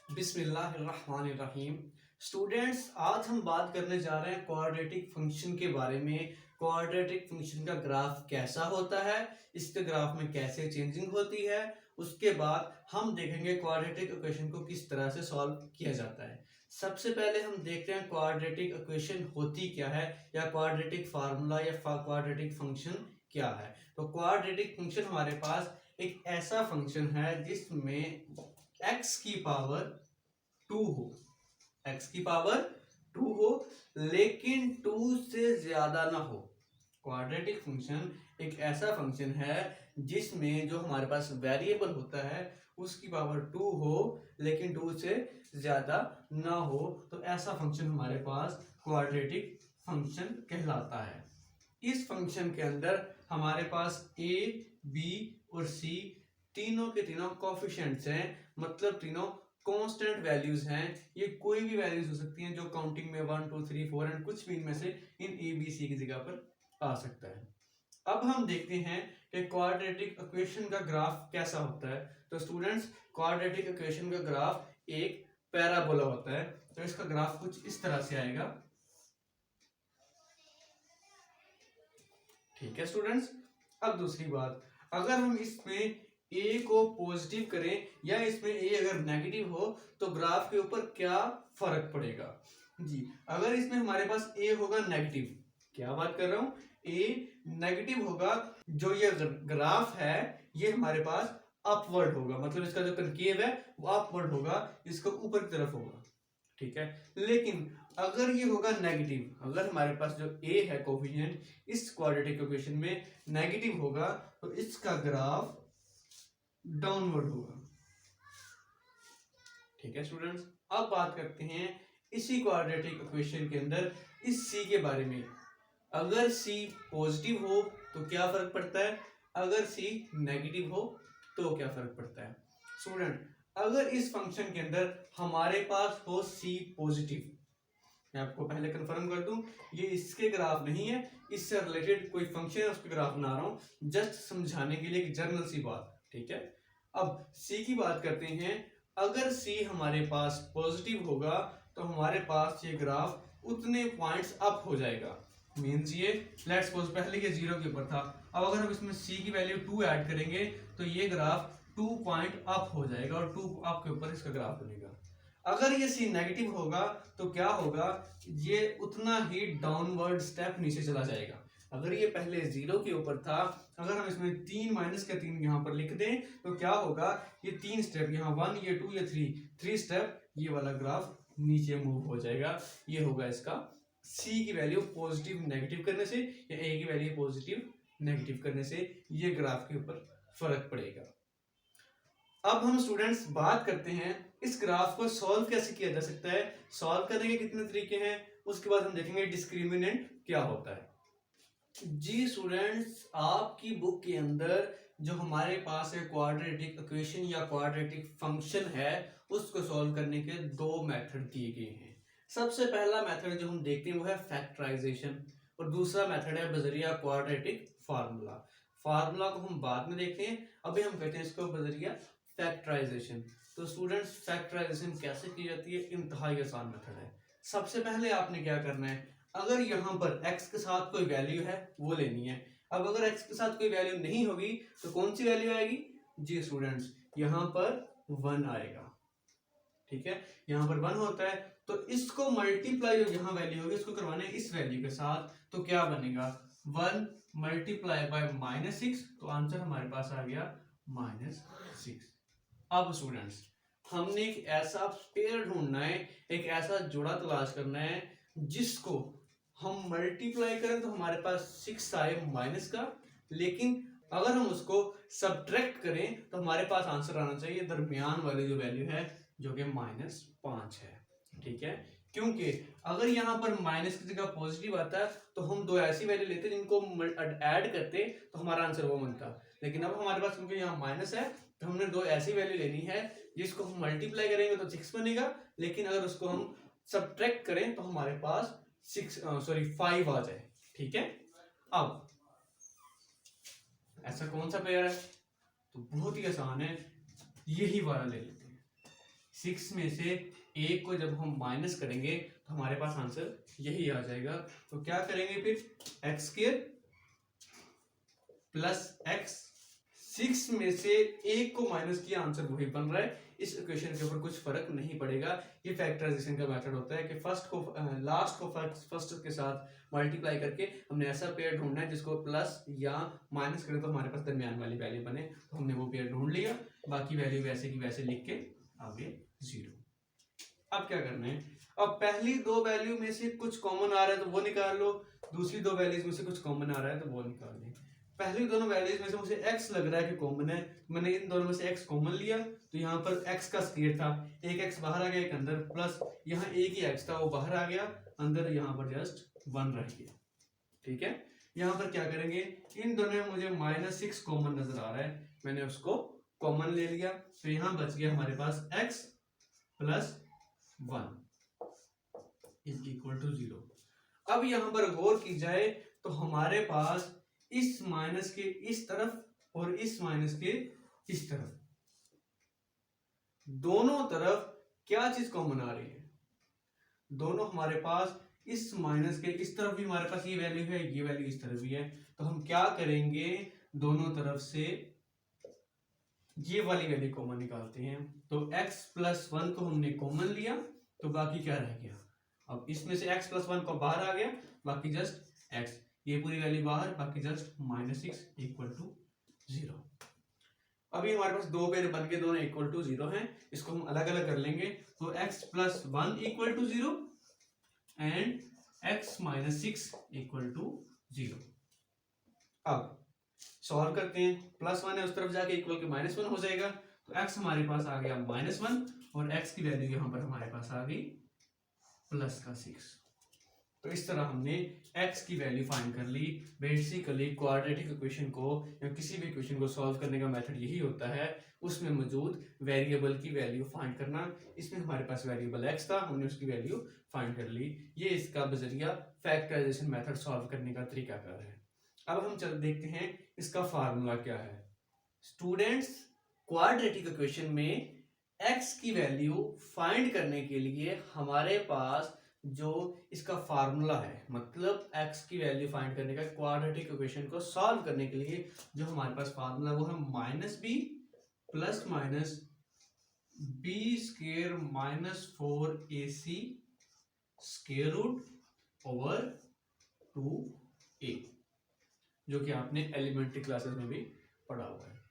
बिस्मिल्लाहिर्रहमानिर्रहीम। स्टूडेंट्स, आज हम बात करने जा रहे हैं क्वाड्रेटिक फंक्शन के बारे में। क्वाड्रेटिक फंक्शन का ग्राफ कैसा होता है, इसके ग्राफ में कैसे चेंजिंग होती है, उसके बाद हम देखेंगे क्वाड्रेटिक इक्वेशन को किस तरह से सॉल्व किया जाता है। सबसे पहले हम देखते हैं क्वाड्रेटिक इक्वेशन होती क्या है, या क्वाड्रेटिक फार्मूला या क्वाड्रेटिक फंक्शन क्या है। तो क्वाड्रेटिक फंक्शन हमारे पास एक ऐसा फंक्शन है जिसमें x की पावर 2 हो, x की पावर 2 हो, लेकिन 2 से ज्यादा ना हो। क्वाड्रेटिक फंक्शन एक ऐसा फंक्शन है जिसमें जो हमारे पास वेरिएबल होता है उसकी पावर 2 हो, लेकिन 2 से ज्यादा ना हो। तो ऐसा फंक्शन हमारे पास क्वाड्रेटिक फंक्शन कहलाता है। इस फंक्शन के अंदर हमारे पास a, b और c तीनों के तीनों कोफिशिएंट्स हैं, मतलब तीनों कांस्टेंट वैल्यूज हैं। ये कोई भी वैल्यूज हो सकती हैं जो काउंटिंग में 1 2 3 4 एंड कुछ भी इनमें से इन ए बी सी की जगह पर आ सकता है। अब हम देखते हैं कि क्वाड्रेटिक इक्वेशन का ग्राफ कैसा होता है। तो स्टूडेंट्स, क्वाड्रेटिक इक्वेशन का ग्राफ एक पैराबोला होता है। तो इसका ग्राफ कुछ इस तरह से आएगा। ठीक है स्टूडेंट्स। अब दूसरी बात, अगर हम इसमें a को पॉजिटिव करें या इसमें a अगर नेगेटिव हो तो ग्राफ के ऊपर क्या फर्क पड़ेगा जी। अगर इसमें हमारे पास a होगा नेगेटिव, क्या बात कर रहा हूं, a नेगेटिव होगा, जो ये ग्राफ है ये हमारे पास अपवर्ड होगा, मतलब इसका जो कनकेव है वो अपवर्ड होगा, इसको ऊपर की तरफ होगा। ठीक है, लेकिन अगर ये होगा नेगेटिव, अगर हमारे पास जो a है कोफिशिएंट इस क्वाड्रेटिक इक्वेशन में नेगेटिव होगा तो इसका ग्राफ डाउनवर्ड होगा। ठीक है स्टूडेंट्स, अब बात करते हैं इसी क्वाड्रेटिक इक्वेशन के अंदर इस c के बारे में। अगर c पॉजिटिव हो तो क्या फर्क पड़ता है, अगर c नेगेटिव हो तो क्या फर्क पड़ता है। स्टूडेंट, अगर इस फंक्शन के अंदर हमारे पास हो c पॉजिटिव, मैं आपको पहले कंफर्म कर दूं, ये इसके ग्राफ नहीं है, इससे रिलेटेड कोई फंक्शन है उसके ग्राफ बना रहा हूं जस्ट समझाने के लिए, एक जनरल सी बात। ठीक है, अब c की बात करते हैं। अगर c हमारे पास पॉजिटिव होगा तो हमारे पास ये ग्राफ उतने पॉइंट्स अप हो जाएगा। मींस ये लेट्स सपोज पहले ये 0 के ऊपर था, अब अगर हम इसमें c की वैल्यू 2 ऐड करेंगे तो ये ग्राफ 2 पॉइंट अप हो जाएगा और 2 अप के ऊपर इसका ग्राफ बनेगा। अगर ये सी नेगेटिव होगा तो क्या होगा, ये उतना ही डाउनवर्ड स्टेप नीचे चला जाएगा। अगर ये पहले 0 के ऊपर था, अगर हम इसमें 3 माइनस का 3 यहाँ पर लिख दें तो क्या होगा, ये 3 स्टेप, यहाँ 1 ये 2 ये 3 स्टेप, ये वाला ग्राफ नीचे मूव हो जाएगा। ये होगा इसका सी की वैल्यू पॉजिटिव नेगेटिव करने से या ए की वैल्यू पॉजिटिव नेगेटिव करने से ये ग्राफ के ऊपर फर्क पड़ेगा। अब हम स्टूडेंट्स बात करते हैं इस ग्राफ को सॉल्व कैसे किया जा सकता है। सॉल्व करने के कितने तरीके हैं, उसके बाद हम देखेंगे डिस्क्रिमिनेंट क्या होता है। जी स्टूडेंट्स, आपकी बुक के अंदर जो हमारे पास है क्वाड्रेटिक इक्वेशन या क्वाड्रेटिक फंक्शन है, उसको सॉल्व करने के दो मेथड दिए गए हैं। सबसे पहला मेथड जो हम देखते हैं वो है फैक्टराइजेशन, और दूसरा मेथड है बजरिया क्वाड्रेटिक फार्मूला। फार्मूला को हम बाद में देखते हैं, अभी हम कहते हैं इसको बजरिया फैक्टराइजेशन। तो स्टूडेंट्स, फैक्टराइजेशन कैसे की जाती है, इंतहाई आसान मेथड है। सबसे पहले आपने क्या करना है, अगर यहाँ पर x के साथ कोई वैल्यू है वो लेनी है। अब अगर x के साथ कोई वैल्यू नहीं होगी तो कौन सी वैल्यू आएगी जी स्टूडेंट्स, यहाँ पर 1 आएगा। ठीक है, यहाँ पर 1 होता है, तो इसको मल्टीप्लाई जो यहाँ वैल्यू होगी इसको करवाना है इस वैल्यू के साथ, तो क्या बनेगा 1 मल्टीप्लाई बाय -6, तो आंसर हमारे पास आ गया -6। अब स्टूडेंट्स, हमने एक ऐसा पेयर ढूंढना है, एक ऐसा जोड़ा तलाश करना है जिसको हम मल्टीप्लाई करें तो हमारे पास 6 आए माइनस का, लेकिन अगर हम उसको सब्ट्रैक्ट करें तो हमारे पास आंसर आना चाहिए दरमियान वाली जो वैल्यू है, जो कि -5 है। ठीक है, क्योंकि अगर यहाँ पर माइनस की जगह पॉजिटिव आता है तो हम दो ऐसी वैल्यू लेते जिनको ऐड करते तो हमारा आंसर वो बनता, लेकिन अब हमारे पास क्योंकि यहाँ माइनस है तो हमने दो ऐसी वैल्यू लेनी है जिसको हम मल्टीप्लाई करेंगे तो 6 बनेगा, लेकिन अगर उसको हम सब्ट्रैक्ट करें तो हमारे पास 5 आ जाए। ठीक है, अब ऐसा कौन सा पेयर है, तो बहुत ही आसान है, यही वाला ले लेते हैं। 6 में से 1 को जब हम माइनस करेंगे तो हमारे पास आंसर यही आ जाएगा। तो क्या करेंगे फिर एक्स स्क्वायर प्लस एक्स, 6 में से 1 को माइनस किया आंसर वही बन रहा है। इस इक्वेशन के ऊपर कुछ फर्क नहीं पड़ेगा। ये फैक्टराइजेशन का मेथड होता है कि फर्स्ट को लास्ट को फर्स्ट के साथ मल्टीप्लाई करके हमने ऐसा पेयर ढूंढना है जिसको प्लस या माइनस करें तो हमारे पास दरमियान वाली वैल्यू बने। तो हमने वो पेयर ढूंढ लिया, बाकी वैल्यू वैसे की वैसे लिख के आगे 0। अब क्या करना है, अब पहली दो वैल्यू में से कुछ कॉमन आ रहा है तो वो निकाल लो, दूसरी दो वैल्यूज में से कुछ कॉमन आ रहा है तो वो निकाल लें। पहली दोनों वैल्यूज में से मुझे x लग रहा है कि कॉमन है, मैंने इन दोनों में से x कॉमन लिया तो यहाँ पर x का स्क्वायर था, एक x बाहर आ गया एक अंदर, प्लस यहाँ एक ही x था वो बाहर आ गया, अंदर यहाँ पर जस्ट 1 रह गया। ठीक है, यहाँ पर क्या करेंगे, इन दोनों में मुझे -6 कॉमन नजर आ रहा है, मैंने उसको कॉमन ले लिया तो यहाँ बच गया हमारे पास x plus 1 is equal to 0। अब यहाँ पर गौर की जाए तो हमारे पास इस माइनस के इस तरफ और इस माइनस के इस तरफ, दोनों तरफ क्या चीज कॉमन आ रही है, दोनों हमारे पास इस माइनस के इस तरफ भी हमारे पास ये वैल्यू है, ये वैल्यू इस तरफ भी है। तो हम क्या करेंगे, दोनों तरफ से ये वाली वैल्यू कॉमन निकालते हैं। तो x प्लस 1 को हमने कॉमन लिया तो बाकी क्या रह गया, अब इसमें से x प्लस 1 को बाहर आ गया, बाकी जस्ट x, ये पूरी वैल्यू बाहर, बाकी जस्ट -6 इक्वल टू 0। अभी हमारे पास दो पेयर बन के दोनों इक्वल टू 0 हैं, इसको हम अलग अलग कर लेंगे। तो x plus 1 equal to 0 and x minus 6 equal to 0। अब सॉल्व करते हैं, +1 है उस तरफ जाके इक्वल के -1 हो जाएगा, तो x हमारे पास आ गया -1 और x की वैल्यू यहाँ पर हमारे पास आ गई +6। तो इस तरह हमने x की वैल्यू फाइंड कर ली। बेसिकली क्वाड्रेटिक इक्वेशन को या किसी भी इक्वेशन को सॉल्व करने का मेथड यही होता है, उसमें मौजूद वेरिएबल की वैल्यू फाइंड करना। इसमें हमारे पास वेरिएबल x था, हमने उसकी वैल्यू फाइंड कर ली। ये इसका बजरिया फैक्टराइजेशन मेथड सॉल्व करने का तरीकाकार है। अब हम चल देखते हैं इसका फार्मूला क्या है। स्टूडेंट्स, क्वाड्रेटिक इक्वेशन में x की वैल्यू फाइंड करने के लिए हमारे पास जो इसका फार्मूला है, मतलब x की वैल्यू फाइंड करने का क्वाड्रेटिक इक्वेशन को सॉल्व करने के लिए जो हमारे पास फार्मूला वो है -b plus minus b square -4ac square root over 2a, जो कि आपने एलिमेंट्री क्लासेस में भी पढ़ा हुआ है।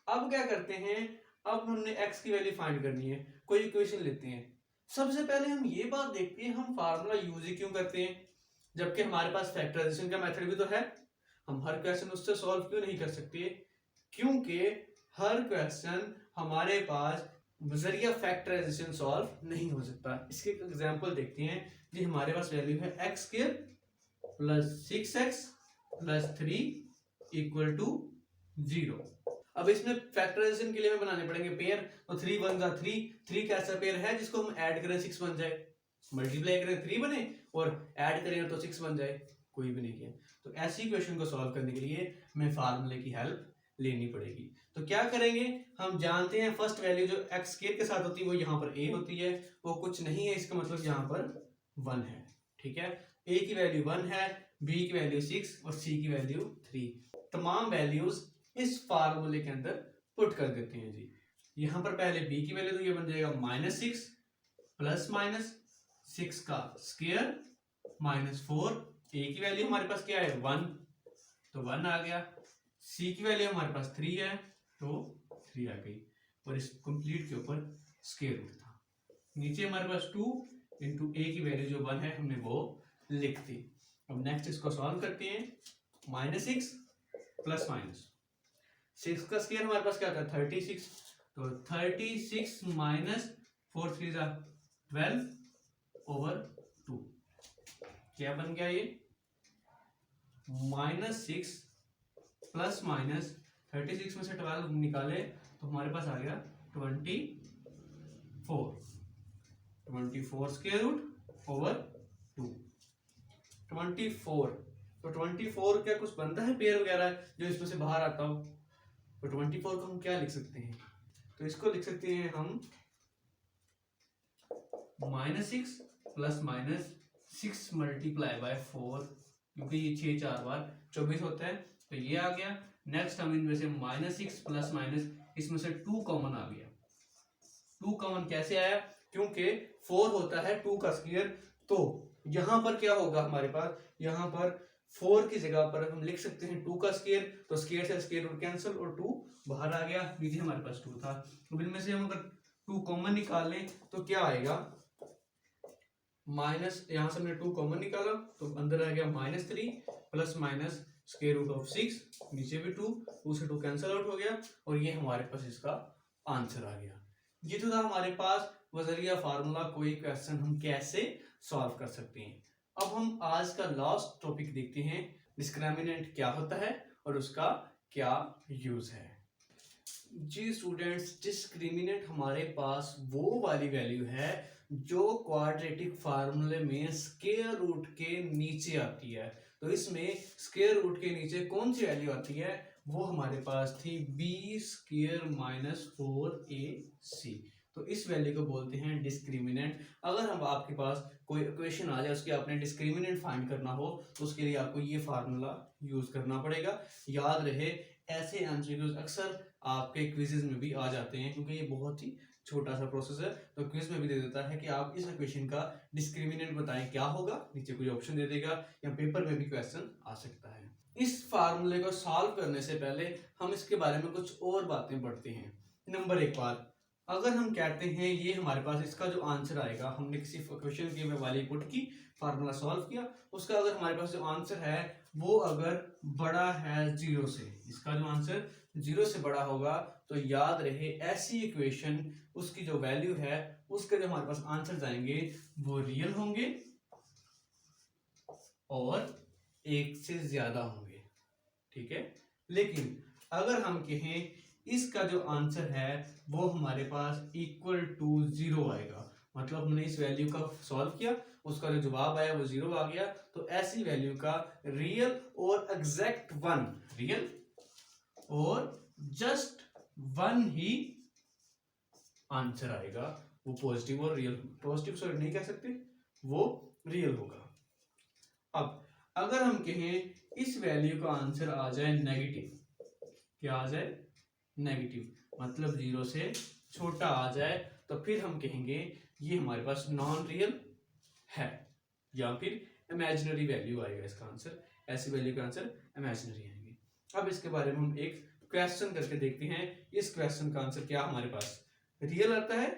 अब क्या करते हैं, अब हमने x की वैल्यू फाइंड करनी है, कोई इक्वेशन लेते हैं। सबसे पहले हम ये बात देखते हैं हम फार्मूला यूज ही क्यों करते हैं, जबकि हमारे पास फैक्टराइजेशन का मेथड भी तो है। हम हर क्वेश्चन उससे सॉल्व क्यों नहीं कर सकते, क्योंकि हर क्वेश्चन हमारे पास बजरिया फैक्टराइजेशन सॉल्व नहीं हो सकता। इसके एग्जांपल देखते हैं जी। हमारे पास वैल्यू है x स्क्वायर plus 6x plus 3 equal to 0। अब इसमें फैक्टराइजेशन के लिए हमें बनाने पड़ेंगे पेयर। तो 3 1 जा 3, 3 कैसा पेयर है जिसको हम ऐड करें 6 बन जाए, मल्टीप्लाई करें 3 बने और ऐड करें तो 6 बन जाए, कोई भी नहीं किया। तो ऐसी क्वेश्चन को सॉल्व करने के लिए हमें फार्मूले की हेल्प लेनी पड़ेगी। तो क्या करेंगे, हम जानते हैं फर्स्ट वैल्यू जो x स्क्वायर के साथ होती है वो यहाँ पर a होती है, वो कुछ नहीं है, इसका मतलब यहाँ पर 1 है। ठीक है, a की वैल्यू 1 है, b की वैल्यू 6 और c की वैल्यू 3। तमाम वैल्यूज इस फार्मूले के अंदर पुट कर देते हैं जी। यहाँ पर पहले b की वैल्यू तो ये बन जाएगा -6 प्लस माइनस 6 का स्क्वायर -4, a की वैल्यू हमारे पास क्या है 1, तो 1 आ गया। c की वैल्यू हमारे पास 3 है तो 3 आ गई, और इस कंप्लीट के ऊपर स्क्वायर रूट था। नीचे हमारे पास 2 इंटू a की वैल्यू जो 1 है हमने वो लिख दी। अब नेक्स्ट इसको सॉल्व करते हैं। -6 प्लस माइनस 6 का स्क्वायर हमारे पास क्या था 36, तो 36 माइनस 4 3 जा 12 ओवर 2, क्या बन गया ये -6 प्लस माइनस 36 में से 12 निकाले तो हमारे पास आ गया 24 स्क्वायर रूट ओवर 2। 24, तो 24 क्या कुछ बनता है पेयर वगैरह जो इसमें से बाहर आता हो, तो 24 को हम क्या लिख सकते हैं, तो इसको लिख सकते हैं हम -6 प्लस -6 मल्टीप्लाई बाय 4, क्योंकि ये 6 4 बार 24 होता है, तो ये आ गया। नेक्स्ट हम इनमें से -6 प्लस माइनस, इसमें से 2 कॉमन आ गया। 2 कॉमन कैसे आया? क्योंकि 4 होता है 2 का स्क्वायर, तो यहां पर क्या होगा हमारे पास, यहां पर 4 की जगह पर हम लिख सकते हैं 2 का स्क्वायर, तो स्क्वायर से स्क्वायर रूट कैंसिल और 2 बाहर आ गया, नीचे हमारे पास 2 था। अब इनमें से हम अगर 2 कॉमन निकाल लें तो क्या आएगा, माइनस, यहां से हमने 2 कॉमन निकाला तो अंदर आ गया -3 plus minus square root of 6, नीचे भी 2 से 2 कैंसिल आउट हो गया, और ये हमारे पास इसका आंसर आ गया। ये तो था हमारे पास वज़रिया फार्मूला, कोई क्वेश्चन हम कैसे सॉल्व कर सकते हैं। अब हम आज का लास्ट टॉपिक देखते हैं, डिस्क्रिमिनेंट क्या होता है और उसका क्या यूज है। जी स्टूडेंट्स, डिस्क्रिमिनेंट हमारे पास वो वाली वैल्यू है जो क्वाड्रेटिक फार्मूले में स्क्वायर रूट के नीचे आती है। तो इसमें स्क्वायर रूट के नीचे कौन सी वैल्यू आती है, वो हमारे पास थी b स्क्वायर माइनस 4ac। तो इस वैल्यू को बोलते हैं डिस्क्रिमिनेंट। अगर हम आपके पास कोई इक्वेशन आ जाए, उसके आपने डिस्क्रिमिनेंट फाइंड करना हो, तो उसके लिए आपको ये फार्मूला यूज करना पड़ेगा। याद रहे, ऐसे एमसीक्यूज अक्सर आपके क्विजेज में भी आ जाते हैं, क्योंकि ये बहुत ही छोटा सा प्रोसेस है, तो क्विज में भी दे देता है कि आप इस इक्वेशन का डिस्क्रिमिनेंट बताएं क्या होगा, नीचे कोई ऑप्शन दे देगा, या पेपर में भी क्वेश्चन आ सकता है। इस फार्मूले को सॉल्व करने से पहले हम इसके बारे में कुछ और बातें पढ़ते हैं। नंबर 1 बात, अगर हम कहते हैं ये हमारे पास इसका जो आंसर आएगा, हमने किसी क्वेश्चन की वैल्यू पुट की, फार्मूला सॉल्व किया, उसका अगर हमारे पास जो आंसर है वो अगर बड़ा है 0 से, इसका जो आंसर 0 से बड़ा होगा, तो याद रहे ऐसी इक्वेशन, उसकी जो वैल्यू है, उसके जो हमारे पास आंसर आएंगे वो रियल होंगे और 1 से ज्यादा होंगे। ठीक है, लेकिन अगर हम कहें इसका जो आंसर है वो हमारे पास इक्वल टू 0 आएगा, मतलब हमने इस वैल्यू का सॉल्व किया, उसका जो जवाब आया वो 0 आ गया, तो ऐसी वैल्यू का रियल और एग्जैक्ट 1, रियल और जस्ट 1 ही आंसर आएगा, वो पॉजिटिव और रियल, पॉजिटिव सॉरी नहीं कह सकते, वो रियल होगा। अब अगर हम कहें इस वैल्यू का आंसर आ जाए नेगेटिव, क्या आ जाए, नेगेटिव, मतलब 0 से छोटा आ जाए, तो फिर हम कहेंगे ये हमारे पास नॉन रियल है, या फिर इमेजिनरी वैल्यू आएगा इसका आंसर, ऐसी वैल्यू का आंसर इमेजिनरी आएंगे। अब इसके बारे में हम एक क्वेश्चन करके देखते हैं, इस क्वेश्चन का आंसर क्या हमारे पास रियल आता है,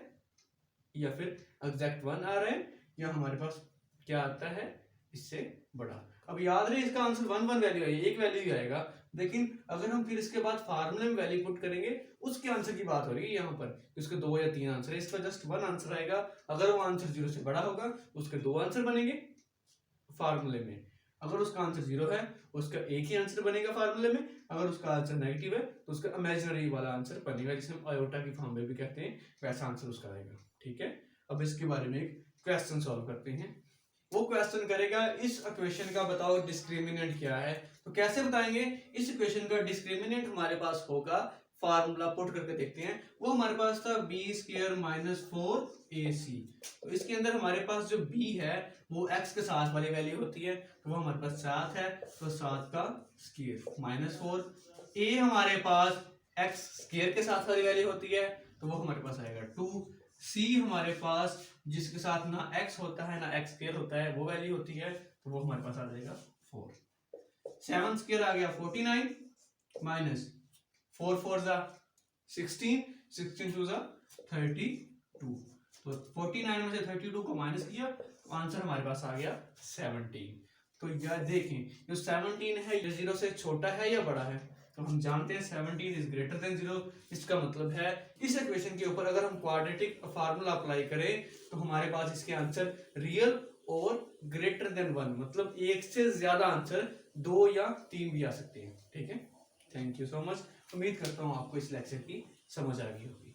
या फिर एग्जैक्ट 1 आ रहा है, या हमारे पास क्या आता है इससे बड़ा। अब याद रहे इसका आंसर 1 1 वैल्यू है, एक वैल्यू ही आएगा, लेकिन अगर हम फिर इसके बाद फार्मूले में वैल्यू पुट करेंगे, उसके आंसर की बात हो रही है यहाँ पर, उसके 2 या 3 आंसर है, इसका जस्ट 1 आंसर आएगा। अगर वो आंसर 0 से बड़ा होगा, उसके 2 आंसर बनेंगे फार्मूले में, अगर उसका आंसर 0 है उसका एक ही आंसर बनेगा फार्मूले में, अगर उसका आंसर नेगेटिव है तो उसका इमेजिनरी वाला आंसर बनेगा, जिसे हम आयोटा की फॉर्म में भी कहते हैं, वैसा आंसर उसका आएगा। ठीक है, अब इसके बारे में एक क्वेश्चन सॉल्व करते हैं। वो क्वेश्चन करेगा इस इक्वेशन का बताओ डिस्क्रिमिनेंट क्या है। तो कैसे बताएंगे, इस इक्वेशन का डिस्क्रिमिनेंट हमारे पास होगा, फार्मूला पुट करके देखते हैं, वो हमारे पास था b स्क्वायर माइनस 4ac। तो इसके अंदर हमारे पास जो b है वो x के साथ वाली वैल्यू होती है, तो वो हमारे पास 7 है, तो 7 का स्क्वायर माइनस 4। a हमारे पास x स्क्वायर के साथ वाली वैल्यू होती है, तो वो हमारे पास आएगा 2। c हमारे पास जिसके साथ ना x होता है ना x स्क्वायर होता है, वो वैल्यू होती है, तो वो हमारे पास आ जाएगा 4। 7 स्क्वायर आ गया 49 माइनस 4 4 जा 16, 16 2 जा 32, तो 49 में से 32 को माइनस किया, तो आंसर हमारे पास आ गया 17। तो यह देखें, जो 17 है ये 0 से छोटा है या बड़ा है, तो हम जानते हैं 17 इज ग्रेटर देन 0। इसका मतलब है इस इक्वेशन के ऊपर अगर हम क्वाड्रेटिक फार्मूला अप्लाई करें, तो हमारे पास इसके आंसर रियल और ग्रेटर देन 1, मतलब 1 से ज्यादा आंसर 2 या 3 भी आ सकते हैं। ठीक है, थैंक यू सो मच। उम्मीद करता हूँ आपको इस लेक्चर की समझ आ गई होगी।